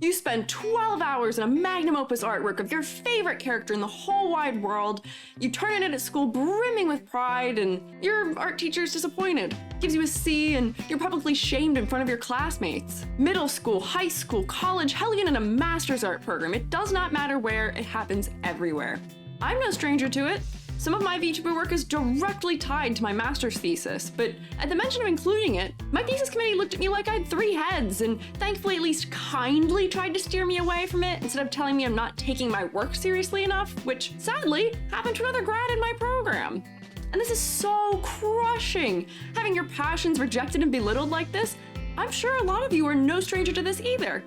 You spend 12 hours in a magnum opus artwork of your favorite character in the whole wide world, you turn it in at school brimming with pride, and your art teacher's disappointed. Gives you a C, and you're publicly shamed in front of your classmates. Middle school, high school, college, hell, even in a master's art program, it does not matter where, it happens everywhere. I'm no stranger to it. Some of my VTuber work is directly tied to my master's thesis, but at the mention of including it, my thesis committee looked at me like I had 3 heads and thankfully at least kindly tried to steer me away from it instead of telling me I'm not taking my work seriously enough, which sadly happened to another grad in my program. And this is so crushing. Having your passions rejected and belittled like this, I'm sure a lot of you are no stranger to this either.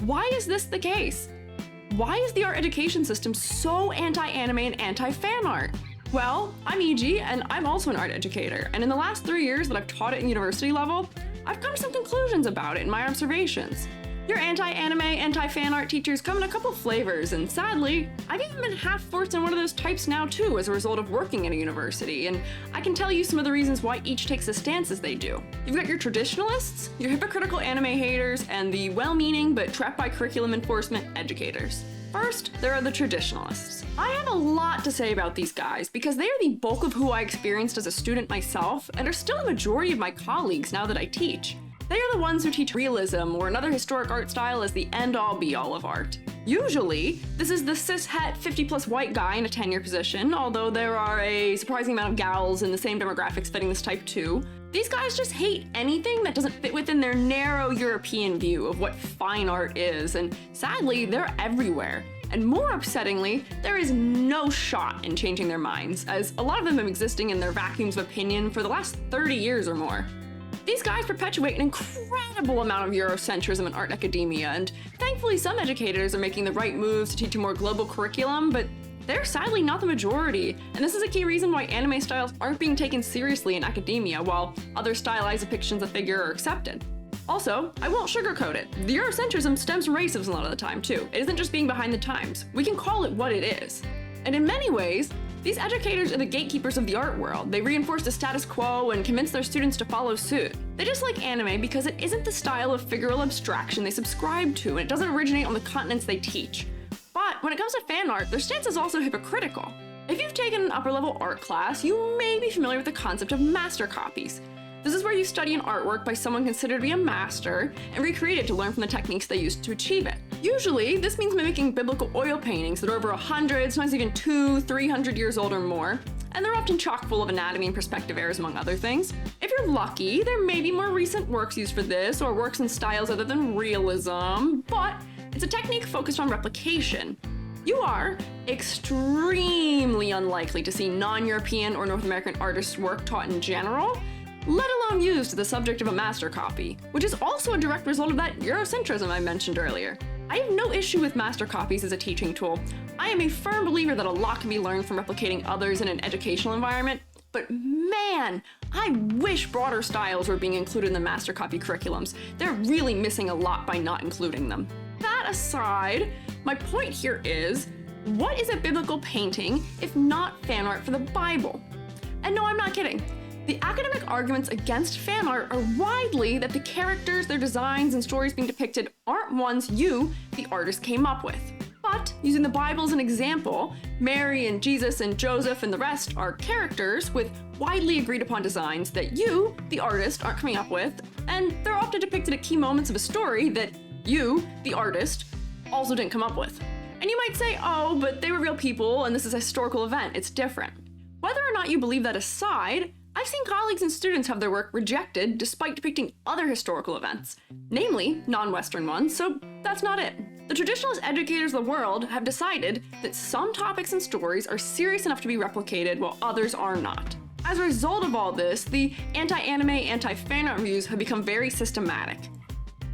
Why is this the case? Why is the art education system so anti-anime and anti-fan art? Well, I'm Iiji, and I'm also an art educator, and in the last 3 years that I've taught at university level, I've come to some conclusions about it in my observations. Your anti-anime, anti-fan art teachers come in a couple flavors, and sadly, I've even been half-forced in one of those types now too as a result of working at a university, and I can tell you some of the reasons why each takes the stances they do. You've got your traditionalists, your hypocritical anime haters, and the well-meaning but trapped by curriculum enforcement educators. First, there are the traditionalists. I have a lot to say about these guys because they are the bulk of who I experienced as a student myself and are still a majority of my colleagues now that I teach. They are the ones who teach realism or another historic art style as the end-all be-all of art. Usually, this is the cis-het 50-plus white guy in a tenure position, although there are a surprising amount of gals in the same demographics fitting this type too. These guys just hate anything that doesn't fit within their narrow European view of what fine art is, and sadly, they're everywhere. And more upsettingly, there is no shot in changing their minds, as a lot of them have been existing in their vacuums of opinion for the last 30 years or more. These guys perpetuate an incredible amount of Eurocentrism in art academia, and thankfully some educators are making the right moves to teach a more global curriculum, but they're sadly not the majority, and this is a key reason why anime styles aren't being taken seriously in academia, while other stylized depictions of figure are accepted. Also, I won't sugarcoat it. The Eurocentrism stems from racism a lot of the time, too. It isn't just being behind the times. We can call it what it is. And in many ways, these educators are the gatekeepers of the art world. They reinforce the status quo and convince their students to follow suit. They dislike anime because it isn't the style of figural abstraction they subscribe to, and it doesn't originate on the continents they teach. But when it comes to fan art, their stance is also hypocritical. If you've taken an upper-level art class, you may be familiar with the concept of master copies. This is where you study an artwork by someone considered to be a master and recreate it to learn from the techniques they used to achieve it. Usually, this means mimicking biblical oil paintings that are over 100, sometimes even 200-300 years old or more, and they're often chock full of anatomy and perspective errors, among other things. If you're lucky, there may be more recent works used for this, or works in styles other than realism, but it's a technique focused on replication. You are extremely unlikely to see non-European or North American artists' work taught in general, let alone used to the subject of a master copy, which is also a direct result of that Eurocentrism I mentioned earlier. I have no issue with master copies as a teaching tool. I am a firm believer that a lot can be learned from replicating others in an educational environment, but man, I wish broader styles were being included in the master copy curriculums. They're really missing a lot by not including them. That aside, my point here is, what is a biblical painting if not fan art for the Bible? And no, I'm not kidding. The academic arguments against fan art are widely that the characters, their designs, and stories being depicted aren't ones you, the artist, came up with. But, using the Bible as an example, Mary and Jesus and Joseph and the rest are characters with widely agreed upon designs that you, the artist, aren't coming up with, and they're often depicted at key moments of a story that you, the artist, also didn't come up with. And you might say, oh, but they were real people and this is a historical event, it's different. Whether or not you believe that aside, I've seen colleagues and students have their work rejected despite depicting other historical events, namely non-Western ones, so that's not it. The traditionalist educators of the world have decided that some topics and stories are serious enough to be replicated while others are not. As a result of all this, the anti-anime, anti-fan art reviews have become very systematic.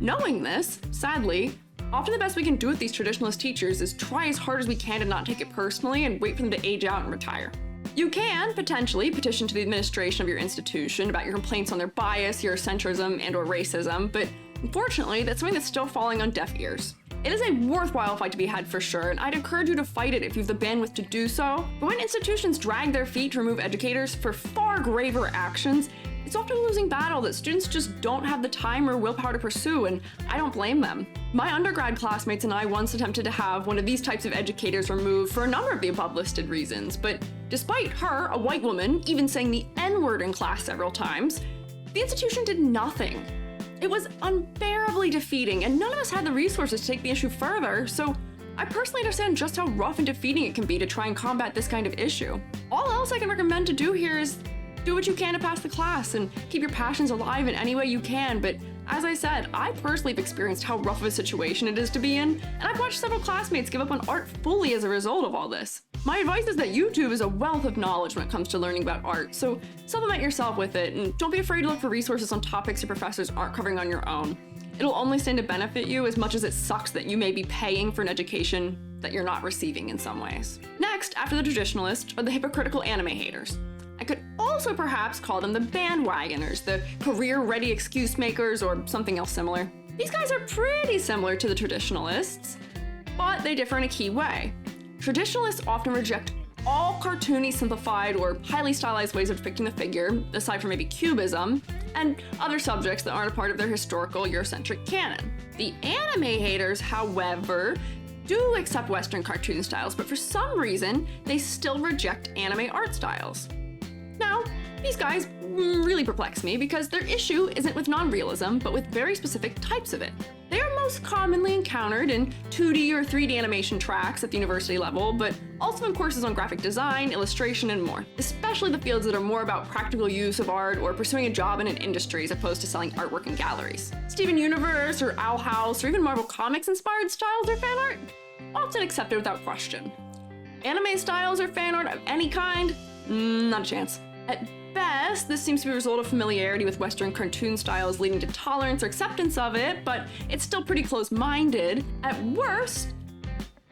Knowing this, sadly, often the best we can do with these traditionalist teachers is try as hard as we can to not take it personally and wait for them to age out and retire. You can, potentially, petition to the administration of your institution about your complaints on their bias, Eurocentrism, and/or racism, but unfortunately, that's something that's still falling on deaf ears. It is a worthwhile fight to be had for sure, and I'd encourage you to fight it if you have the bandwidth to do so, but when institutions drag their feet to remove educators for far graver actions, It's often a losing battle that students just don't have the time or willpower to pursue, and I don't blame them. My undergrad classmates and I once attempted to have one of these types of educators removed for a number of the above listed reasons, but despite her, a white woman, even saying the N-word in class several times, the institution did nothing. It was unbearably defeating, and none of us had the resources to take the issue further, so I personally understand just how rough and defeating it can be to try and combat this kind of issue. All else I can recommend to do here is do what you can to pass the class and keep your passions alive in any way you can, but as I said, I personally have experienced how rough of a situation it is to be in, and I've watched several classmates give up on art fully as a result of all this. My advice is that YouTube is a wealth of knowledge when it comes to learning about art, so supplement yourself with it, and don't be afraid to look for resources on topics your professors aren't covering on your own. It'll only stand to benefit you as much as it sucks that you may be paying for an education that you're not receiving in some ways. Next, after the traditionalists, are the hypocritical anime haters. I could also perhaps call them the bandwagoners, the career-ready excuse makers, or something else similar. These guys are pretty similar to the traditionalists, but they differ in a key way. Traditionalists often reject all cartoony, simplified, or highly stylized ways of depicting the figure, aside from maybe cubism, and other subjects that aren't a part of their historical Eurocentric canon. The anime haters, however, do accept Western cartoon styles, but for some reason, they still reject anime art styles. Now, these guys really perplex me because their issue isn't with non-realism, but with very specific types of it. They are most commonly encountered in 2D or 3D animation tracks at the university level, but also in courses on graphic design, illustration, and more, especially the fields that are more about practical use of art or pursuing a job in an industry as opposed to selling artwork in galleries. Steven Universe or Owl House or even Marvel Comics inspired styles or fan art? Often accepted without question. Anime styles or fan art of any kind? Not a chance. At best, this seems to be a result of familiarity with Western cartoon styles leading to tolerance or acceptance of it, but it's still pretty close-minded. At worst,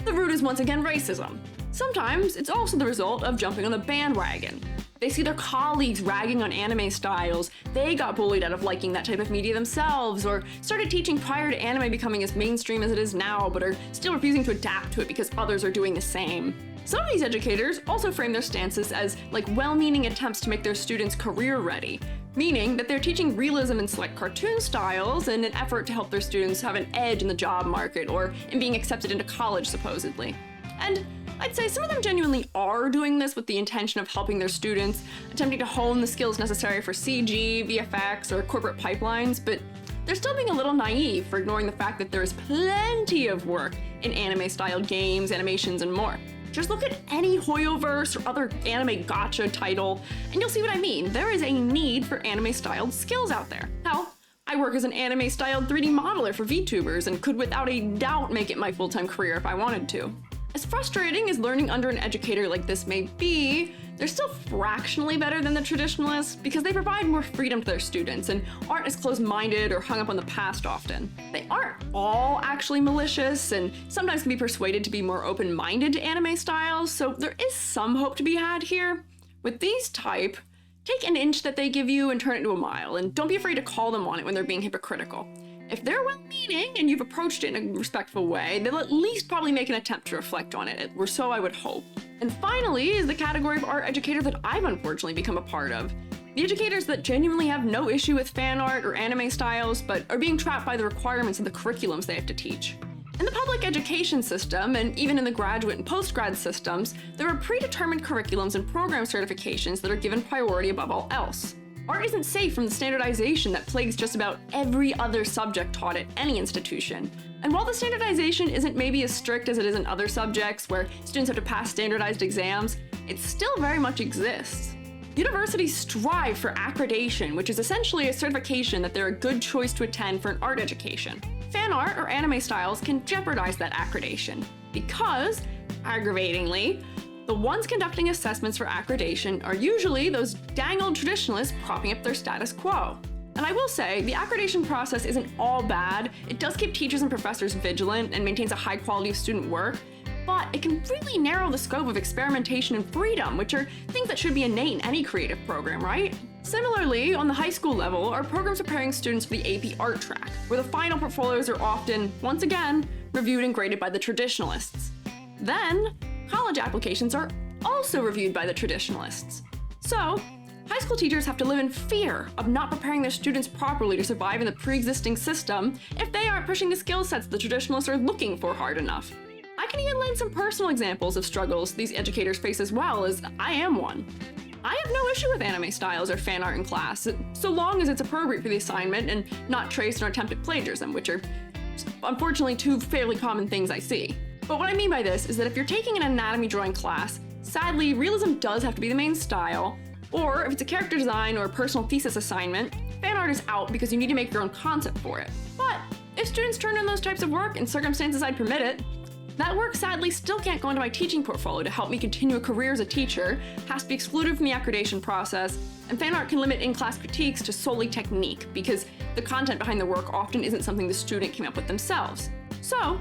the root is once again racism. Sometimes it's also the result of jumping on the bandwagon. They see their colleagues ragging on anime styles, they got bullied out of liking that type of media themselves, or started teaching prior to anime becoming as mainstream as it is now, but are still refusing to adapt to it because others are doing the same. Some of these educators also frame their stances as well-meaning attempts to make their students career-ready, meaning that they're teaching realism in select cartoon styles in an effort to help their students have an edge in the job market or in being accepted into college, supposedly. And I'd say some of them genuinely are doing this with the intention of helping their students, attempting to hone the skills necessary for CG, VFX, or corporate pipelines, but they're still being a little naive for ignoring the fact that there is plenty of work in anime-styled games, animations, and more. Just look at any Hoyoverse or other anime gacha title, and you'll see what I mean. There is a need for anime-styled skills out there. Hell, I work as an anime-styled 3D modeler for VTubers and could without a doubt make it my full-time career if I wanted to. As frustrating as learning under an educator like this may be, they're still fractionally better than the traditionalists because they provide more freedom to their students and aren't as close-minded or hung up on the past often. They aren't all actually malicious and sometimes can be persuaded to be more open-minded to anime styles, so there is some hope to be had here. With these type, take an inch that they give you and turn it into a mile, and don't be afraid to call them on it when they're being hypocritical. If they're well-meaning and you've approached it in a respectful way, they'll at least probably make an attempt to reflect on it, or so I would hope. And finally is the category of art educator that I've unfortunately become a part of. The educators that genuinely have no issue with fan art or anime styles, but are being trapped by the requirements of the curriculums they have to teach. In the public education system, and even in the graduate and post-grad systems, there are predetermined curriculums and program certifications that are given priority above all else. Art isn't safe from the standardization that plagues just about every other subject taught at any institution. And while the standardization isn't maybe as strict as it is in other subjects where students have to pass standardized exams, it still very much exists. Universities strive for accreditation, which is essentially a certification that they're a good choice to attend for an art education. Fan art or anime styles can jeopardize that accreditation because, aggravatingly, the ones conducting assessments for accreditation are usually those dang old traditionalists propping up their status quo. And I will say, the accreditation process isn't all bad. It does keep teachers and professors vigilant and maintains a high quality of student work, but it can really narrow the scope of experimentation and freedom, which are things that should be innate in any creative program, right? Similarly, on the high school level, our programs preparing students for the AP Art track, where the final portfolios are often, once again, reviewed and graded by the traditionalists. Then, college applications are also reviewed by the traditionalists. So, High school teachers have to live in fear of not preparing their students properly to survive in the pre-existing system if they aren't pushing the skill sets the traditionalists are looking for hard enough. I can even lend some personal examples of struggles these educators face as well, as I am one. I have no issue with anime styles or fan art in class, so long as it's appropriate for the assignment and not traced or attempted plagiarism, which are unfortunately two fairly common things I see. But what I mean by this is that if you're taking an anatomy drawing class, sadly, realism does have to be the main style, or if it's a character design or a personal thesis assignment, fan art is out because you need to make your own concept for it. But if students turn in those types of work and circumstances I'd permit it, that work sadly still can't go into my teaching portfolio to help me continue a career as a teacher, has to be excluded from the accreditation process, and fan art can limit in-class critiques to solely technique because the content behind the work often isn't something the student came up with themselves. So,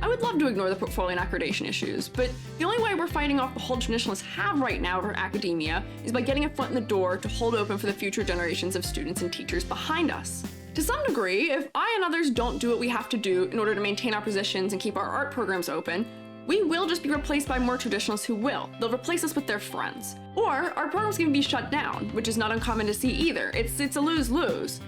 I would love to ignore the portfolio and accreditation issues, but the only way we're fighting off the hold traditionalists have right now over academia is by getting a foot in the door to hold open for the future generations of students and teachers behind us. To some degree, if I and others don't do what we have to do in order to maintain our positions and keep our art programs open, we will just be replaced by more traditionalists who will. They'll replace us with their friends. Or our programs can be shut down, which is not uncommon to see either. It's a lose-lose.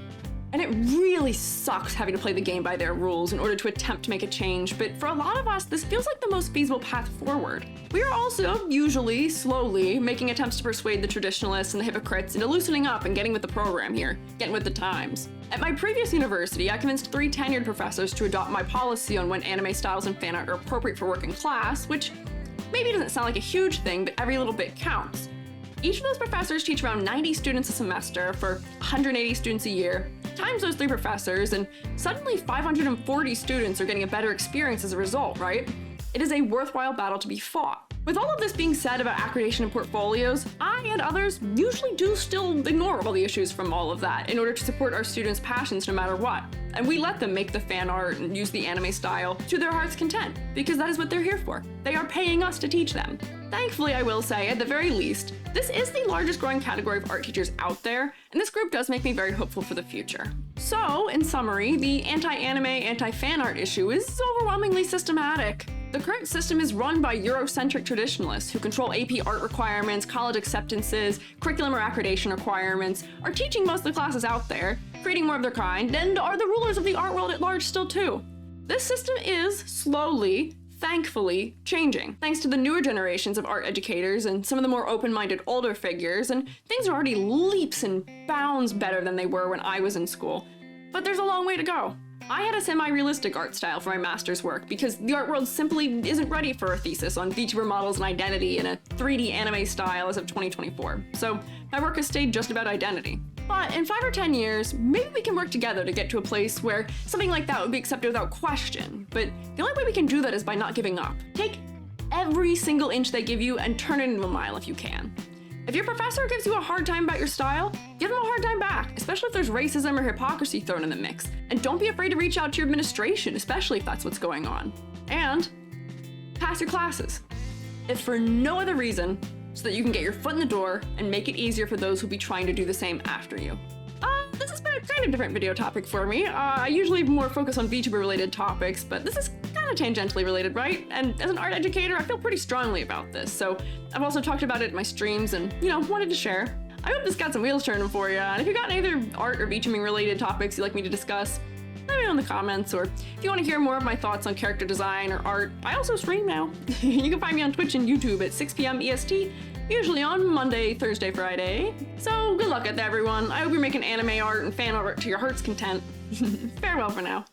And it really sucks having to play the game by their rules in order to attempt to make a change, but for a lot of us, this feels like the most feasible path forward. We are also, usually, slowly, making attempts to persuade the traditionalists and the hypocrites into loosening up and getting with the program here, getting with the times. At my previous university, I convinced 3 tenured professors to adopt my policy on when anime styles and fan art are appropriate for work in class, which maybe doesn't sound like a huge thing, but every little bit counts. Each of those professors teach around 90 students a semester for 180 students a year, times those 3 professors, and suddenly 540 students are getting a better experience as a result, right? It is a worthwhile battle to be fought. With all of this being said about accreditation and portfolios, I and others usually do still ignore all the issues from all of that in order to support our students' passions no matter what. And we let them make the fan art and use the anime style to their heart's content, because that is what they're here for. They are paying us to teach them. Thankfully, I will say, at the very least, this is the largest growing category of art teachers out there, and this group does make me very hopeful for the future. So, in summary, the anti-anime, anti-fan art issue is overwhelmingly systematic. The current system is run by Eurocentric traditionalists who control AP art requirements, college acceptances, curriculum or accreditation requirements, are teaching most of the classes out there, creating more of their kind, and are the rulers of the art world at large still too. This system is slowly, thankfully, changing, thanks to the newer generations of art educators and some of the more open-minded older figures, and things are already leaps and bounds better than they were when I was in school. But there's a long way to go. I had a semi-realistic art style for my master's work because the art world simply isn't ready for a thesis on VTuber models and identity in a 3D anime style as of 2024, so my work has stayed just about identity. But in 5 or 10 years, maybe we can work together to get to a place where something like that would be accepted without question, but the only way we can do that is by not giving up. Take every single inch they give you and turn it into a mile if you can. If your professor gives you a hard time about your style, give them a hard time back, especially if there's racism or hypocrisy thrown in the mix. And don't be afraid to reach out to your administration, especially if that's what's going on. And pass your classes. If for no other reason, so that you can get your foot in the door and make it easier for those who'll be trying to do the same after you. This has been a kind of different video topic for me. I usually more focus on VTuber related topics, but this is kind of tangentially related, right? And as an art educator, I feel pretty strongly about this, so I've also talked about it in my streams and, wanted to share. I hope this got some wheels turning for you, and if you got any other art or VTubing related topics you'd like me to discuss, let me know in the comments, or if you want to hear more of my thoughts on character design or art, I also stream now. You can find me on Twitch and YouTube at 6 p.m. EST, usually on Monday, Thursday, Friday. So good luck at that, everyone. I hope you're making anime art and fan art to your heart's content. Farewell for now.